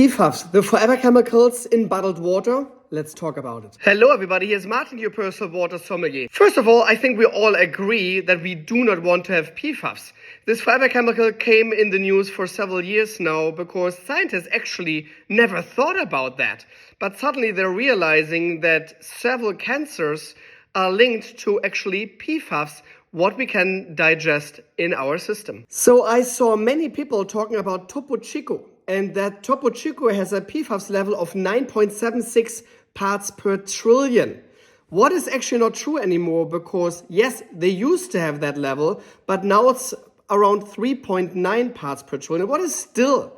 PFAS, the forever chemicals in bottled water. Let's talk about it. Hello everybody, here's Martin, your personal water sommelier. First of all, I think we all agree that we do not want to have PFAS. This forever chemical came in the news for several years now because scientists actually never thought about that. But suddenly they're realizing that several cancers are linked to actually PFAS, what we can digest in our system. So I saw many people talking about Topo Chico, and that Topo Chico has a PFAS level of 9.76 parts per trillion. What is actually not true anymore, because yes, they used to have that level, but now it's around 3.9 parts per trillion. What is still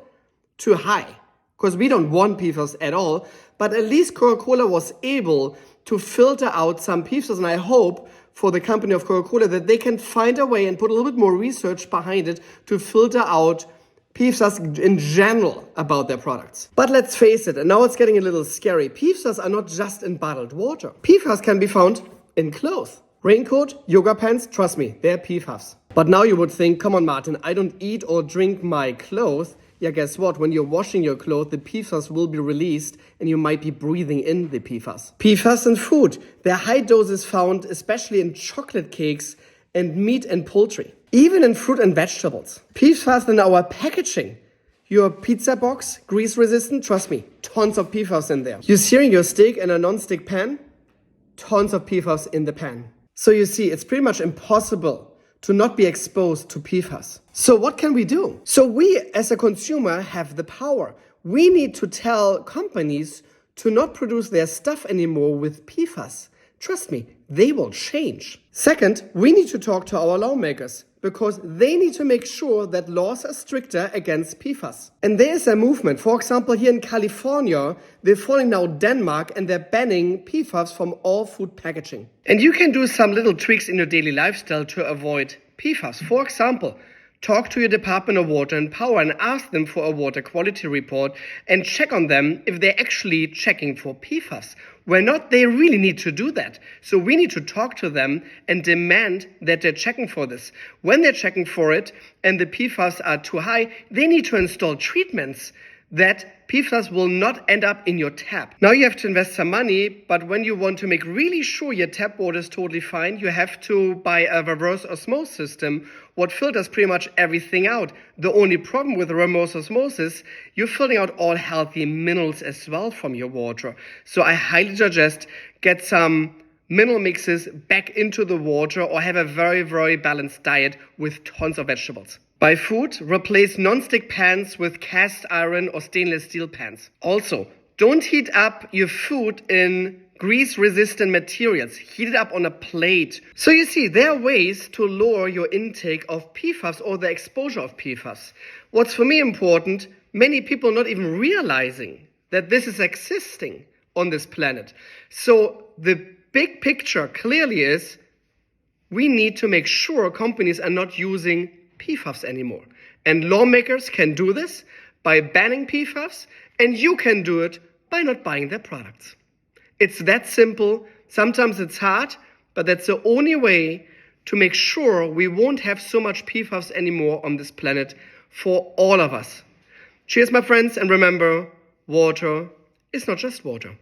too high? Because we don't want PFAS at all, but at least Coca-Cola was able to filter out some PFAS, and I hope for the company of Coca-Cola that they can find a way and put a little bit more research behind it to filter out PFAS in general about their products. But let's face it, and now it's getting a little scary, PFAS are not just in bottled water. PFAS can be found in clothes. Raincoat, yoga pants, trust me, they're PFAS. But now you would think, come on Martin, I don't eat or drink my clothes. Yeah, guess what? When you're washing your clothes, the PFAS will be released and you might be breathing in the PFAS. PFAS in food. There are high doses found especially in chocolate cakes and meat and poultry. Even in fruit and vegetables. PFAS in our packaging. Your pizza box, grease resistant, trust me, tons of PFAS in there. You're searing your steak in a non-stick pan, tons of PFAS in the pan. So you see, it's pretty much impossible to not be exposed to PFAS. So what can we do? So we as a consumer have the power. We need to tell companies to not produce their stuff anymore with PFAS. Trust me, they will change. Second, we need to talk to our lawmakers because they need to make sure that laws are stricter against PFAS. And there is a movement. For example, here in California, they're following now Denmark and they're banning PFAS from all food packaging. And you can do some little tricks in your daily lifestyle to avoid PFAS. For example, talk to your Department of Water and Power and ask them for a water quality report and check on them if they're actually checking for PFAS. Where not, they really need to do that. So we need to talk to them and demand that they're checking for this. When they're checking for it and the PFAS are too high, they need to install treatments that PFAS will not end up in your tap. Now you have to invest some money, but when you want to make really sure your tap water is totally fine, you have to buy a reverse osmosis system, what filters pretty much everything out. The only problem with the reverse osmosis, you're filtering out all healthy minerals as well from your water. So I highly suggest get some mineral mixes back into the water or have a very, very balanced diet with tons of vegetables. Buy food, replace non-stick pans with cast iron or stainless steel pans. Also, don't heat up your food in grease-resistant materials. Heat it up on a plate. So you see, there are ways to lower your intake of PFAS or the exposure of PFAS. What's for me important, many people not even realizing that this is existing on this planet. So the big picture clearly is we need to make sure companies are not using PFAS anymore. And lawmakers can do this by banning PFAS, and you can do it by not buying their products. It's that simple. Sometimes it's hard, but that's the only way to make sure we won't have so much PFAS anymore on this planet for all of us. Cheers, my friends, and remember, water is not just water.